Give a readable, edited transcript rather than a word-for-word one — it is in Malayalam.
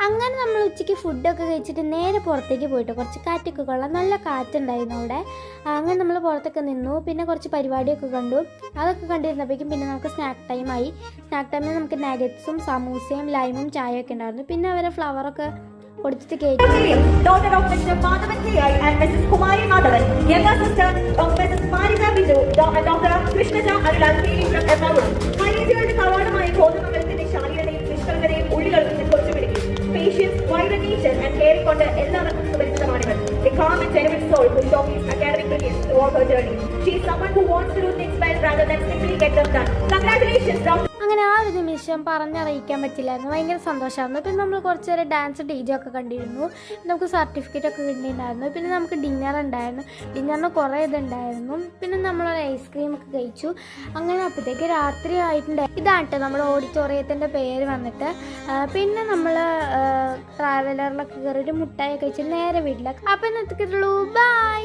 അങ്ങനെ നമ്മൾ ഉച്ചയ്ക്ക് ഫുഡൊക്കെ കഴിച്ചിട്ട് നേരെ പുറത്തേക്ക് പോയിട്ട് കുറച്ച് കാറ്റൊക്കെ കൊള്ളാം, നല്ല കാറ്റുണ്ടായിരുന്നു അവിടെ. അങ്ങനെ നമ്മൾ പുറത്തൊക്കെ നിന്നു, പിന്നെ കുറച്ച് പരിപാടിയൊക്കെ കണ്ടു. അതൊക്കെ കണ്ടിരുന്നപ്പോഴേക്കും പിന്നെ നമുക്ക് സ്നാക്ക് ടൈമായി. സ്നാക്ക് ടൈമിൽ നമുക്ക് നഗറ്റ്സും സമൂസയും ലൈമും ചായയൊക്കെ ഉണ്ടായിരുന്നു. പിന്നെ അവരെ ഫ്ലവറൊക്കെ കൊടുത്തിട്ട് കേട്ടു. Patience, wider nature and caring കൊണ്ട് എല്ലാവർക്കും സുപരിചിതമാണിവർ. A calm and genuine soul who showcased academic brilliance throughout her journey. She is someone who wants to do things well rather than simply get them done. Congratulations, Dr. അങ്ങനെ ആ ഒരു നിമിഷം പറഞ്ഞറിയിക്കാൻ പറ്റില്ലായിരുന്നു, ഭയങ്കര സന്തോഷമായിരുന്നു. പിന്നെ നമ്മൾ കുറച്ച് നേരം ഡാൻസ് DJ ഒക്കെ കണ്ടിരുന്നു. നമുക്ക് സർട്ടിഫിക്കറ്റ് ഒക്കെ കിട്ടിയിട്ടുണ്ടായിരുന്നു. പിന്നെ നമുക്ക് ഡിന്നർ ഉണ്ടായിരുന്നു. ഡിന്നറിന് കുറേ ഇതുണ്ടായിരുന്നു. പിന്നെ നമ്മളൊരു ഐസ്ക്രീം ഒക്കെ കഴിച്ചു. അങ്ങനെ അപ്പോഴത്തേക്ക് രാത്രി ആയിട്ടുണ്ടായിരുന്നു. ഇതാണ് കേട്ടോ നമ്മുടെ ഓഡിറ്റോറിയത്തിൻ്റെ പേര് വന്നിട്ട്. പിന്നെ നമ്മൾ ട്രാവലറിലൊക്കെ കയറിയിട്ട് മുട്ടായി കഴിച്ച് നേരെ വീട്ടിലേക്ക്. അപ്പം ഇന്നത്തേക്കുള്ളൂ, ബൈ.